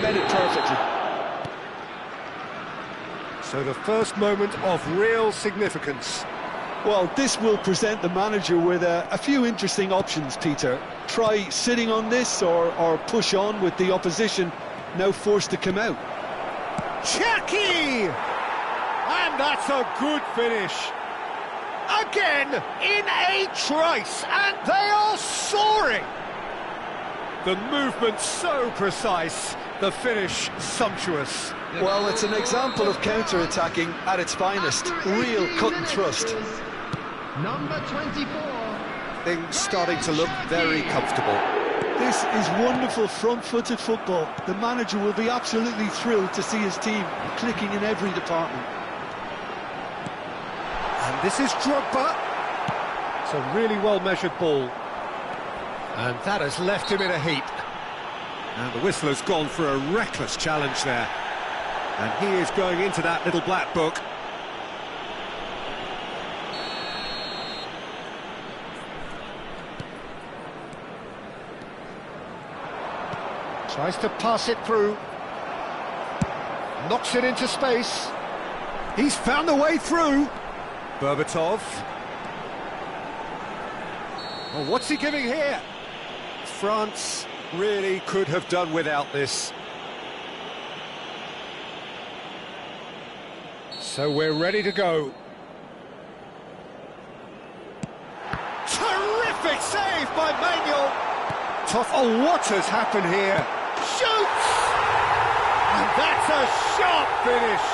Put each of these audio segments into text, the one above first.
read it perfectly. So the first moment of real significance. Well, this will present the manager with a few interesting options, Peter. Try sitting on this or push on with the opposition now forced to come out. Chucky! And that's a good finish. Again, in a trice, and they are soaring. The movement so precise, the finish sumptuous. Well, it's an example of counter-attacking at its finest. Real cut and thrust. Number 24. Things starting to look very comfortable. This is wonderful front-footed football. The manager will be absolutely thrilled to see his team clicking in every department. And this is Drogba. It's a really well-measured ball. And that has left him in a heap. And the whistler's gone for a reckless challenge there. And he is going into that little black book. Tries to pass it through. Knocks it into space. He's found a way through. Berbatov. Oh, what's he giving here? France really could have done without this. So we're ready to go. Terrific save by Manuel. Tough. Oh, what has happened here? Shoots! And that's a sharp finish.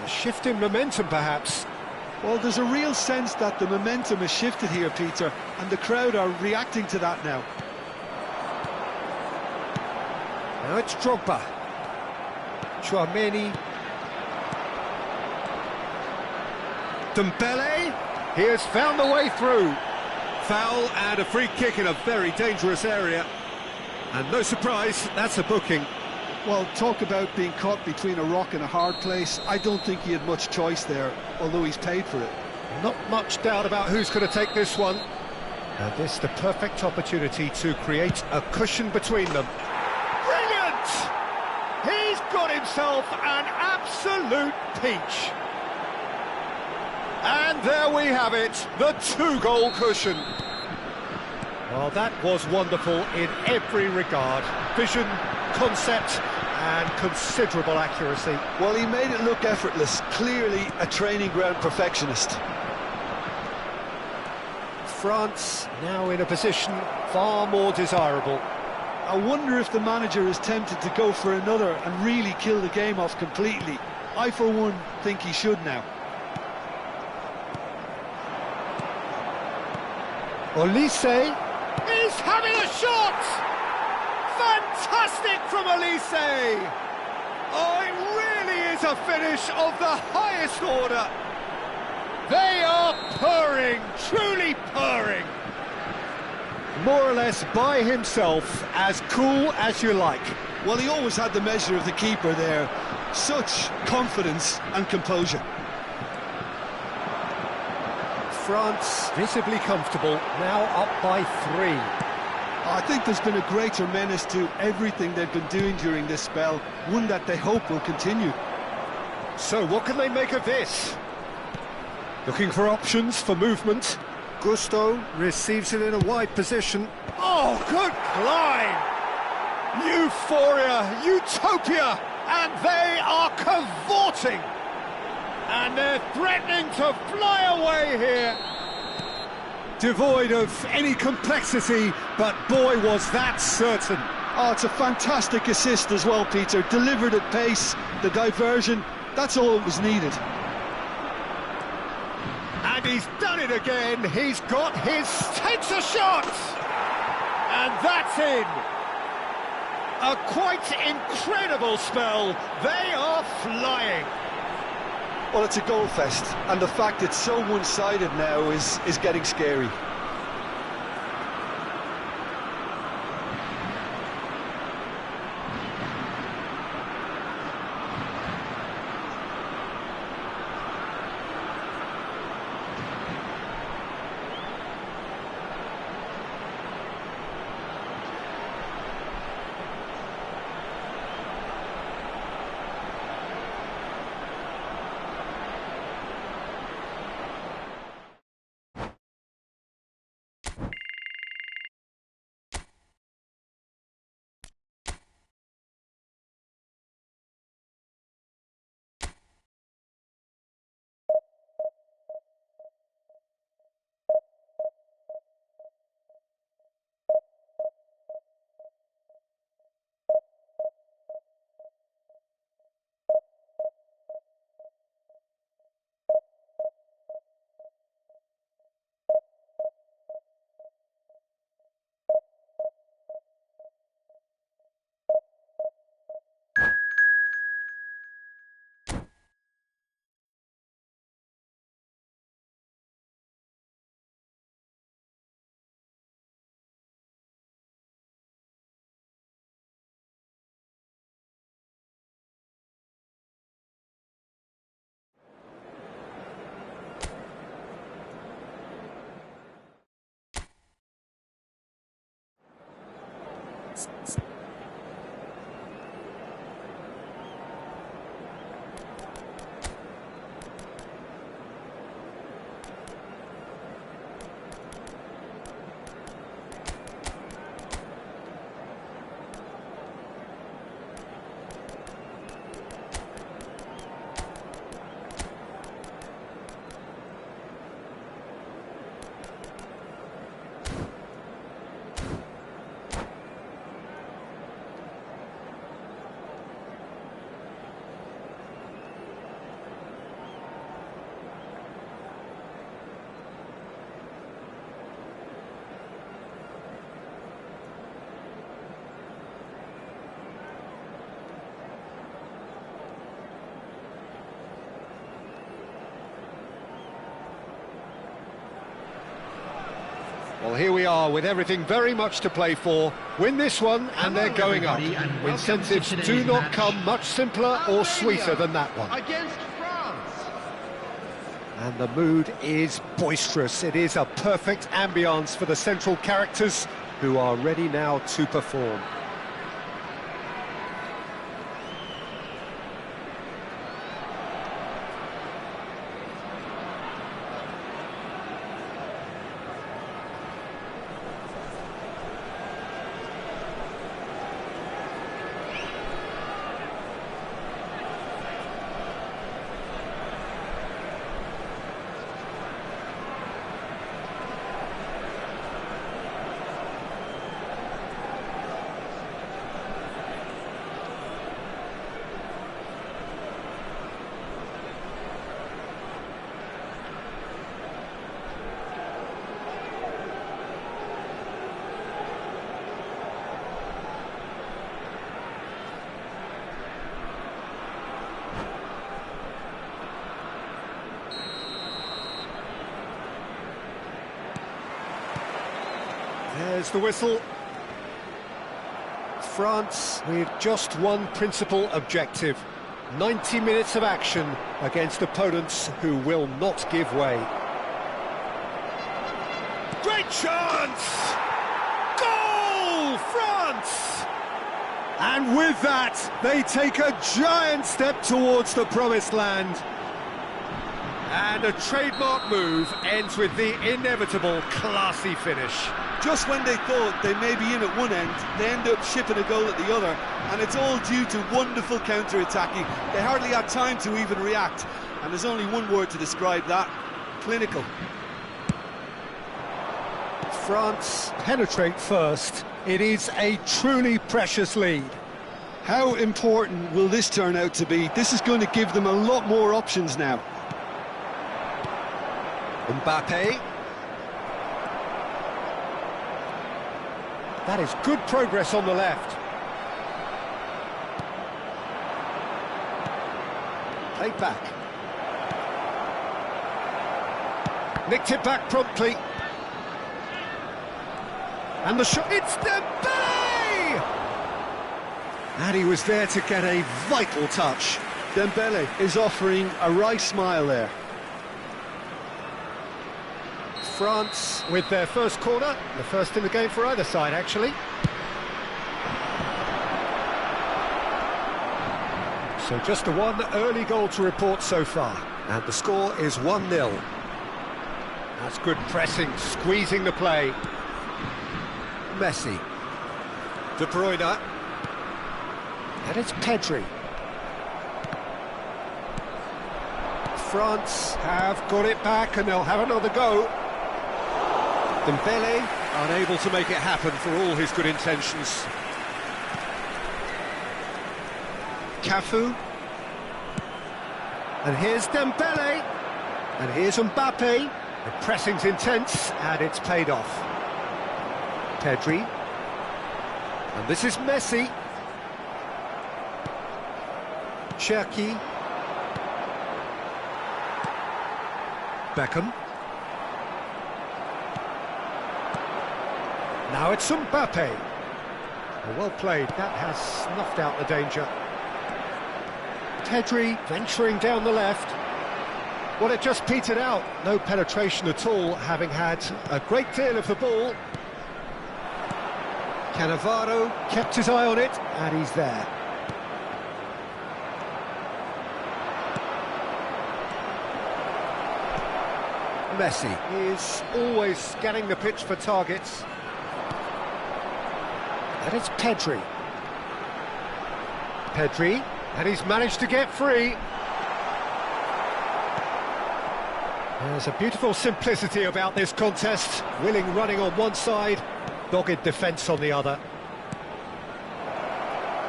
A shift in momentum, perhaps. Well, there's a real sense that the momentum has shifted here, Peter, and the crowd are reacting to that now. Now it's Drogba. Chouameni. Dembele. He has found the way through. Foul and a free kick in a very dangerous area. And no surprise, that's a booking. Well, talk about being caught between a rock and a hard place. I don't think he had much choice there, although he's paid for it. Not much doubt about who's going to take this one. And this the perfect opportunity to create a cushion between them. Brilliant! He's got himself an absolute peach. And there we have it, the two-goal cushion. Well, that was wonderful in every regard. Vision, concept, and considerable accuracy. Well, he made it look effortless. Clearly a training ground perfectionist. France now in a position far more desirable. I wonder if the manager is tempted to go for another and really kill the game off completely. I, for one, think he should now. Olise is having a shot! Fantastic from Olise! Oh, it really is a finish of the highest order. They are purring, truly purring. More or less by himself, as cool as you like. Well, he always had the measure of the keeper there. Such confidence and composure. France visibly comfortable, now up by 3. I think there's been a greater menace to everything they've been doing during this spell, one that they hope will continue. So what can they make of this? Looking for options for movement. Gusto receives it in a wide position. Oh, good climb! Euphoria, utopia, and they are cavorting. And they're threatening to fly away here. Devoid of any complexity, but boy, was that certain. Oh, it's a fantastic assist as well, Peter. Delivered at pace, the diversion, that's all that was needed. And he's done it again. He's got his... takes a shot! And that's in. A quite incredible spell. They are flying. Well, it's a goal fest, and the fact it's so one-sided now is getting scary. Well, here we are with everything very much to play for. Win this one and they're going up. Incentives do not come much simpler or sweeter than that one. Against France. And the mood is boisterous. It is a perfect ambience for the central characters who are ready now to perform. There's the whistle. France with just one principal objective. 90 minutes of action against opponents who will not give way. Great chance! Goal, France! And with that, they take a giant step towards the promised land. And a trademark move ends with the inevitable classy finish. Just when they thought they may be in at one end, they end up shipping a goal at the other, and it's all due to wonderful counter-attacking. They hardly had time to even react, and there's only one word to describe that: clinical. France penetrate first. It is a truly precious lead. How important will this turn out to be? This is going to give them a lot more options now. Mbappe. That is good progress on the left. Played back. Nicked it back promptly. And the shot, it's Dembele! And he was there to get a vital touch. Dembele is offering a wry smile there. France with their first corner, the first in the game for either side, actually. So just the one early goal to report so far, and the score is 1-0. That's good pressing, squeezing the play. Messi. De Bruyne. And it's Pedri. France have got it back and they'll have another go. Dembele unable to make it happen for all his good intentions. Cafu. And here's Dembele. And here's Mbappe. The pressing's intense and it's paid off. Pedri. And this is Messi. Cherki. Beckham. Now it's Mbappe. Well played, that has snuffed out the danger. Pedri venturing down the left. Well, it just petered out. No penetration at all, having had a great deal of the ball. Cannavaro kept his eye on it, and he's there. Messi is always scanning the pitch for targets. And it's Pedri. Pedri, and he's managed to get free. There's a beautiful simplicity about this contest. Willing running on one side, dogged defence on the other.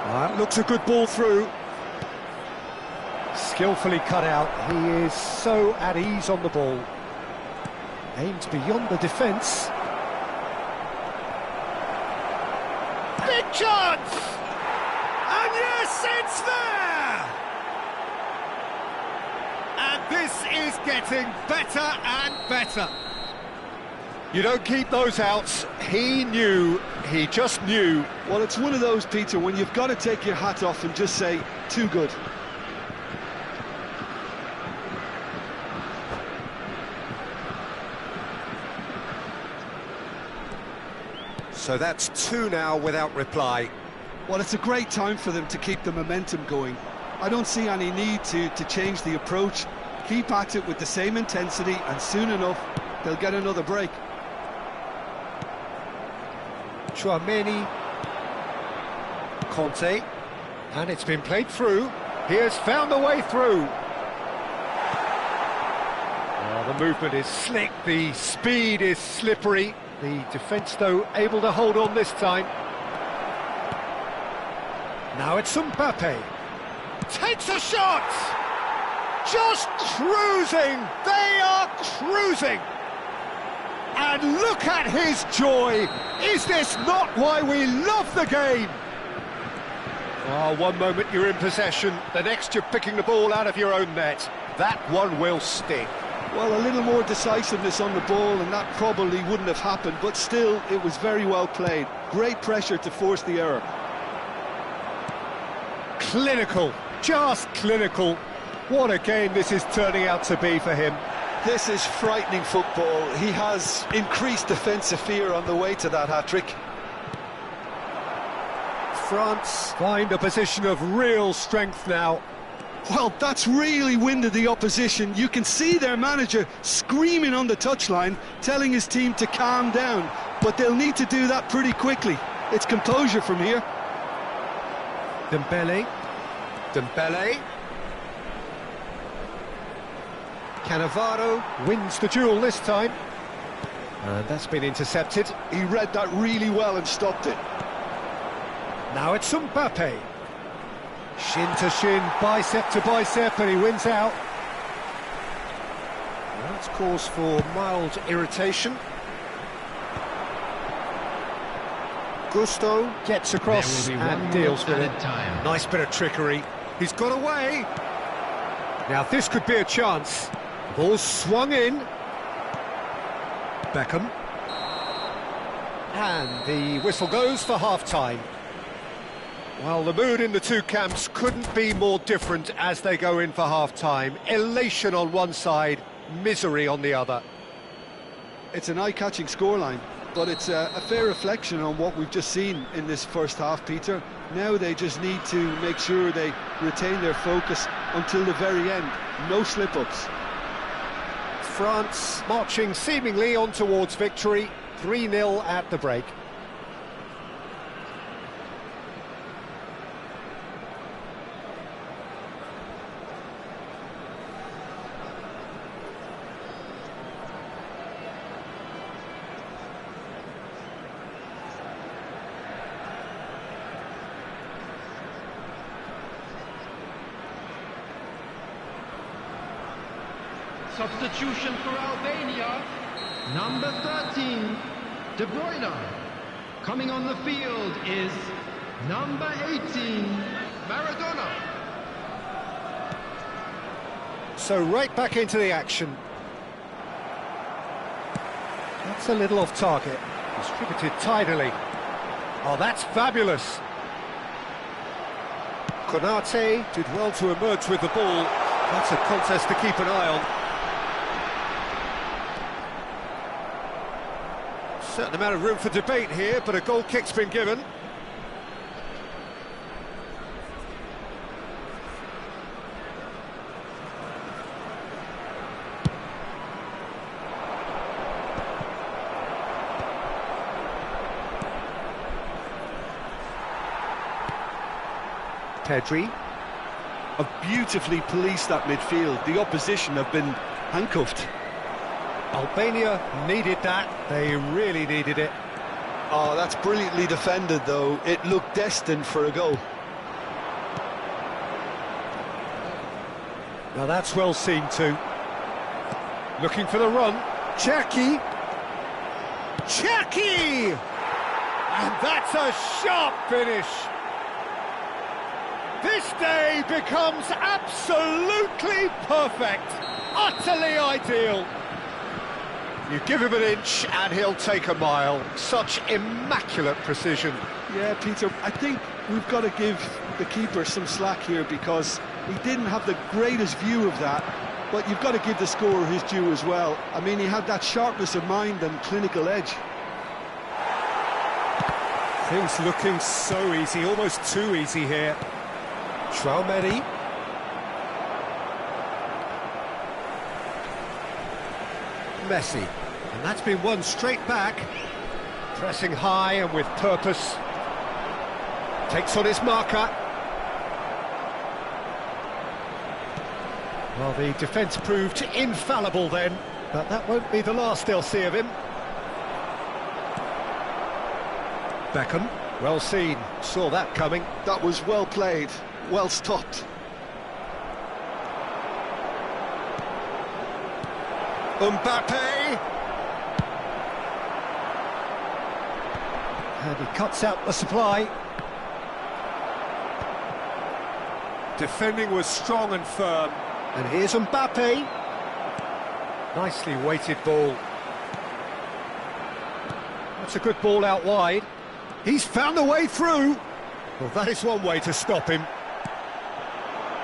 That looks a good ball through. Skillfully cut out. He is so at ease on the ball. Aimed beyond the defence. Big chance! And yes, it's there! And this is getting better and better. You don't keep those outs. He just knew. Well, it's one of those, Peter, when you've got to take your hat off and just say, too good. So that's two now without reply. Well, it's a great time for them to keep the momentum going. I don't see any need to change the approach. Keep at it with the same intensity, and soon enough, they'll get another break. Chouameni, Conte, and it's been played through. He has found a way through. Oh, the movement is slick, the speed is slippery. The defence, though, able to hold on this time. Now it's Mbappe. Takes a shot! Just cruising! They are cruising! And look at his joy! Is this not why we love the game? Oh, one moment you're in possession, the next you're picking the ball out of your own net. That one will sting. Well, a little more decisiveness on the ball and that probably wouldn't have happened, but still, it was very well played. Great pressure to force the error. Clinical, just clinical. What a game this is turning out to be for him. This is frightening football. He has increased defensive fear on the way to that hat-trick. France find a position of real strength now. Well, that's really winded the opposition. You can see their manager screaming on the touchline, telling his team to calm down. But they'll need to do that pretty quickly. It's composure from here. Dembele. Cannavaro wins the duel this time. And that's been intercepted. He read that really well and stopped it. Now it's Mbappe. Shin to shin, bicep to bicep, and he wins out. That's cause for mild irritation. Gusto gets across and deals with it. Nice bit of trickery. He's got away. Now this could be a chance. Ball swung in. Beckham. And the whistle goes for half-time. Well, the mood in the two camps couldn't be more different as they go in for half-time. Elation on one side, misery on the other. It's an eye-catching scoreline, but it's a fair reflection on what we've just seen in this first half, Peter. Now they just need to make sure they retain their focus until the very end. No slip-ups. France marching seemingly on towards victory. 3-0 at the break. Substitution for Albania, number 13, De Bruyne. Coming on the field is number 18, Maradona. So right back into the action. That's a little off target. Distributed tidily. Oh, that's fabulous. Konate did well to emerge with the ball. That's a contest to keep an eye on. Certain amount of room for debate here, but a goal kick's been given. Pedri. Have beautifully policed that midfield. The opposition have been handcuffed. Albania needed that. They really needed it. Oh, that's brilliantly defended, though. It looked destined for a goal. Now that's well seen too. Looking for the run. Cherki. Cherki! And that's a sharp finish. This day becomes absolutely perfect. Utterly ideal. You give him an inch and he'll take a mile. Such immaculate precision. Yeah, Peter, I think we've got to give the keeper some slack here because he didn't have the greatest view of that, but you've got to give the scorer his due as well. I mean, he had that sharpness of mind and clinical edge. Things looking so easy, almost too easy here. Traumedi. Messi. And that's been won straight back. Pressing high and with purpose. Takes on his marker. Well, the defence proved infallible then, but that won't be the last they'll see of him. Beckham, well seen, saw that coming. That was well played, well stopped. Mbappe! And he cuts out the supply. Defending was strong and firm. And here's Mbappe. Nicely weighted ball. That's a good ball out wide. He's found a way through. Well, that is one way to stop him.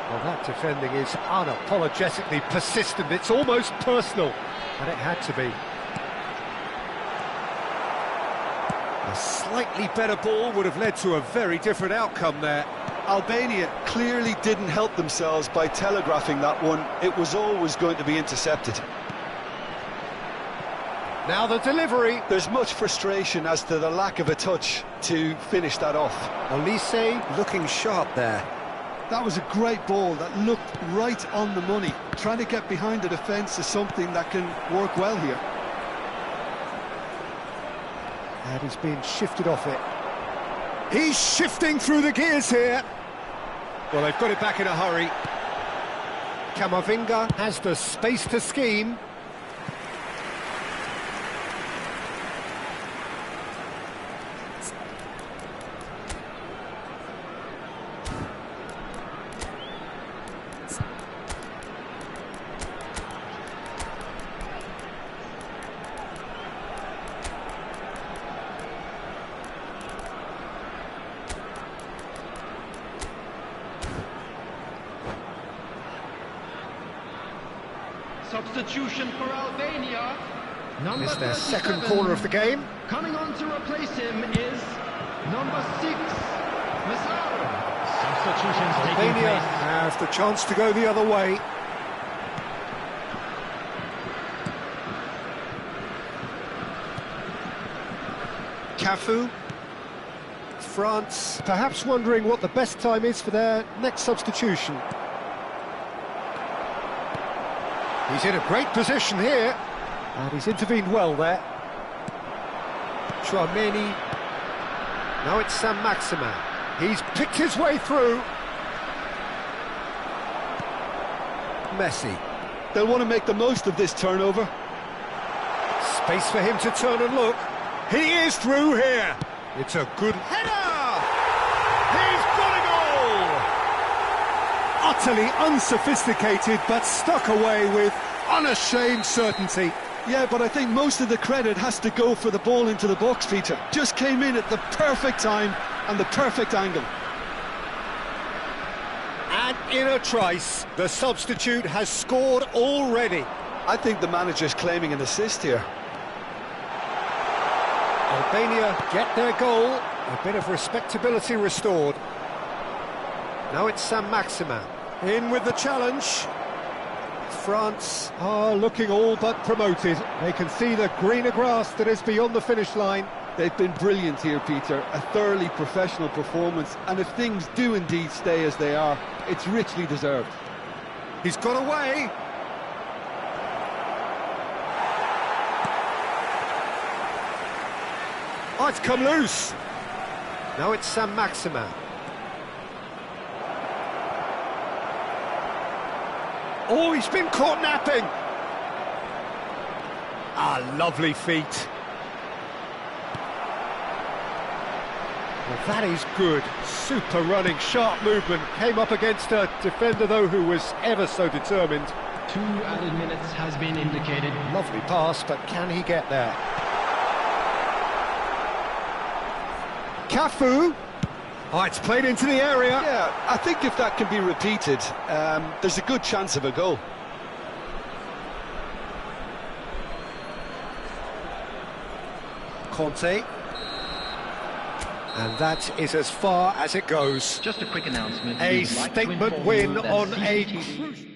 Well, that defending is unapologetically persistent. It's almost personal. And it had to be. A slightly better ball would have led to a very different outcome there. Albania clearly didn't help themselves by telegraphing that one. It was always going to be intercepted. Now the delivery. There's much frustration as to the lack of a touch to finish that off. Olise looking sharp there. That was a great ball that looked right on the money. Trying to get behind the defence is something that can work well here. And he's being shifted off it. He's shifting through the gears here. Well, they've got it back in a hurry. Camavinga has the space to scheme. Substitution for Albania. Number It's their 37. second corner of the game. Coming on to replace him is number 6, Massaro. Substitutions taking Albania place. have the chance to go the other way. Cafu. France perhaps wondering what the best time is for their next substitution. He's in a great position here, and he's intervened well there. Traumedi. Now it's Sam Maximin. He's picked his way through. Messi. They'll want to make the most of this turnover. Space for him to turn and look. He is through here. It's a good header! He's got a goal! Utterly unsophisticated, but stuck away with unashamed certainty. Yeah, but I think most of the credit has to go for the ball into the box, Peter. Just came in at the perfect time and the perfect angle. And in a trice, the substitute has scored already. I think the manager's claiming an assist here. Albania get their goal, a bit of respectability restored. Now it's Saint-Maximin, in with the challenge. France are looking all but promoted. They can see the greener grass that is beyond the finish line. They've been brilliant here, Peter. A thoroughly professional performance, and if things do indeed stay as they are, it's richly deserved. He's got away. Oh, it's come loose. Now it's Saint-Maximin. Oh, he's been caught napping. Ah, lovely feet. Well, that is good. Super running, sharp movement. Came up against a defender, though, who was ever so determined. 2 added minutes has been indicated. Lovely pass, but can he get there? Cafu. Oh, it's played into the area. Yeah, I think if that can be repeated, there's a good chance of a goal. Conte. And that is as far as it goes. Just a quick announcement. A We'd like to statement inform win you that on a CCTV crucial...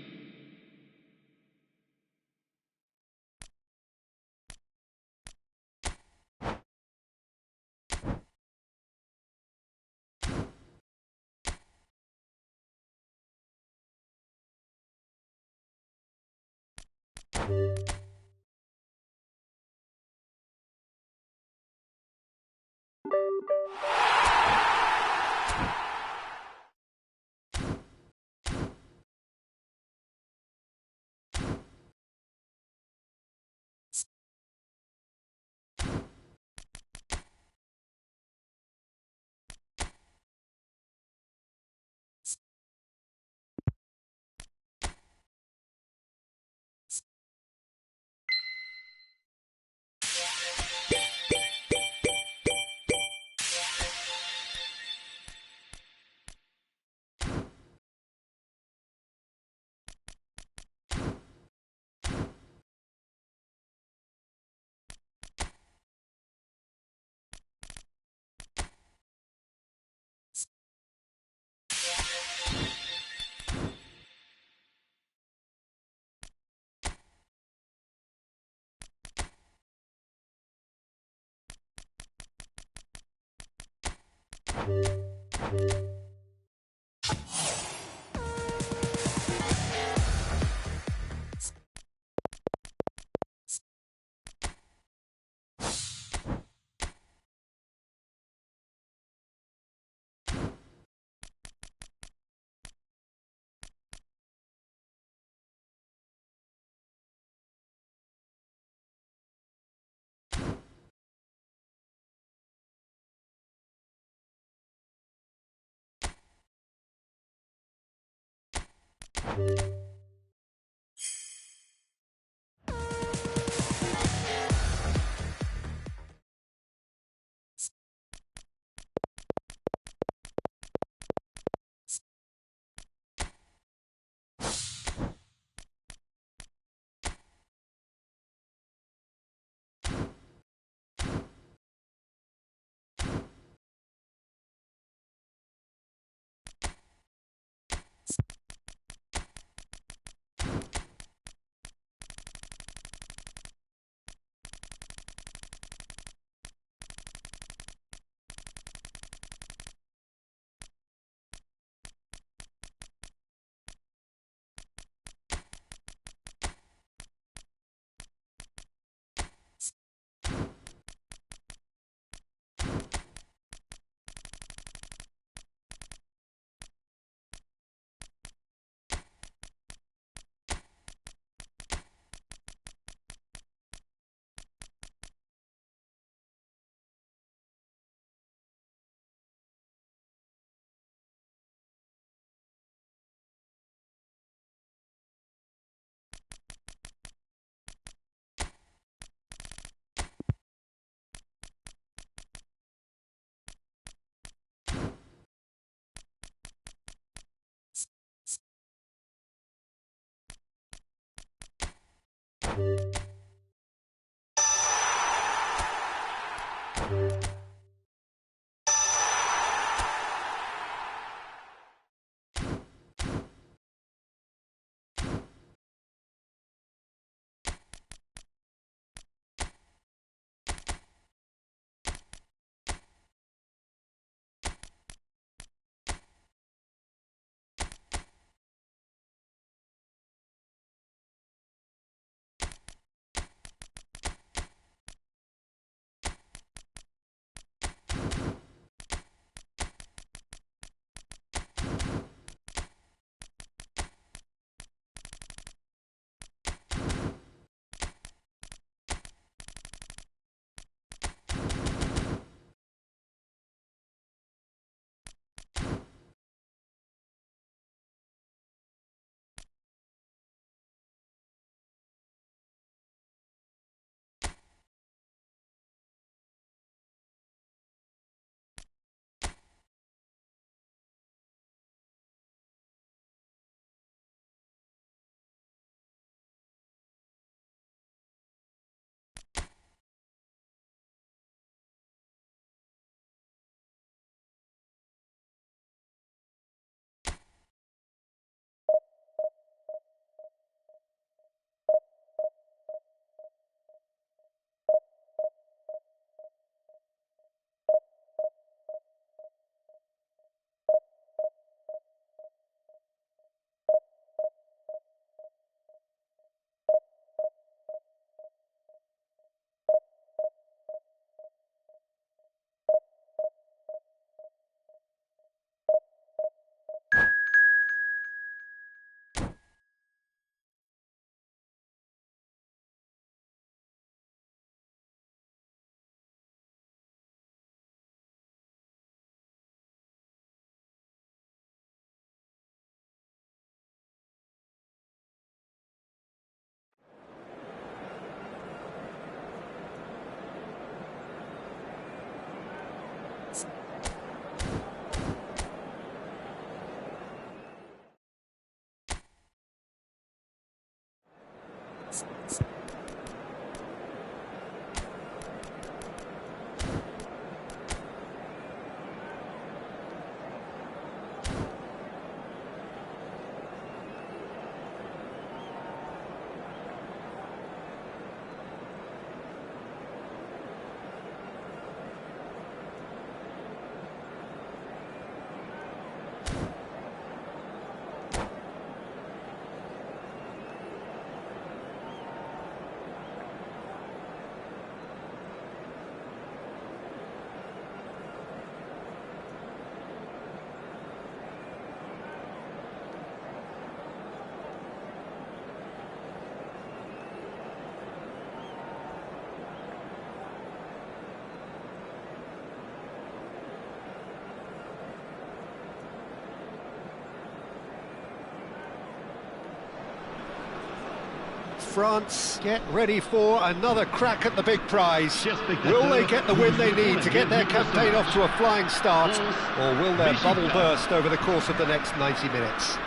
France get ready for another crack at the big prize. Chers spectateurs, Will they get the win they need to get their campaign off to a flying start, or will their bubble burst over the course of the next 90 minutes?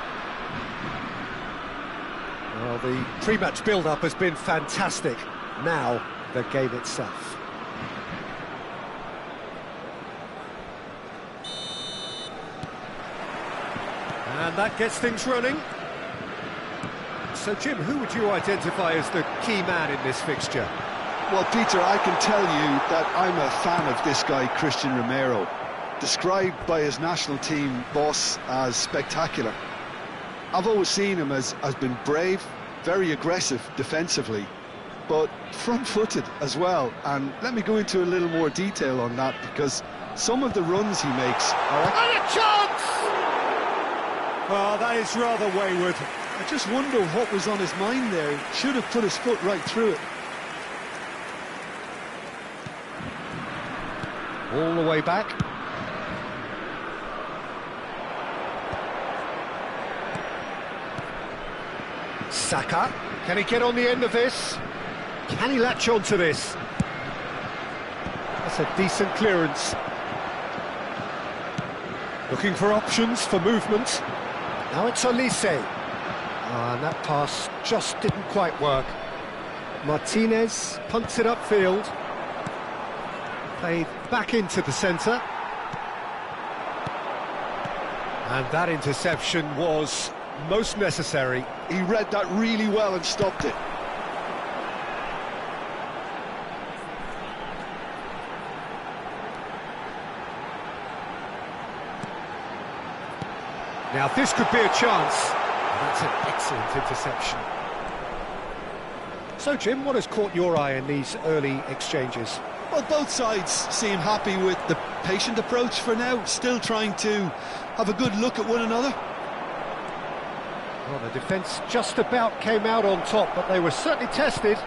Well, the pre-match build-up has been fantastic. Now, the game itself. And that gets things running. So, Jim, who would you identify as the key man in this fixture? Well, Peter, I can tell you that I'm a fan of this guy, Christian Romero, described by his national team boss as spectacular. I've always seen him as been brave, very aggressive defensively, but front-footed as well. And let me go into a little more detail on that, because some of the runs he makes are... And a chance! Oh, that is rather wayward. I just wonder what was on his mind there. Should have put his foot right through it. All the way back. Saka, can he get on the end of this? Can he latch on to this? That's a decent clearance. Looking for options for movement. Now it's Olise. And that pass just didn't quite work. Martinez punts it upfield. Played back into the centre. And that interception was most necessary. He read that really well and stopped it. Now this could be a chance. That's an excellent interception. So, Jim, what has caught your eye in these early exchanges? Well, both sides seem happy with the patient approach for now, still trying to have a good look at one another. Well, the defence just about came out on top, but they were certainly tested.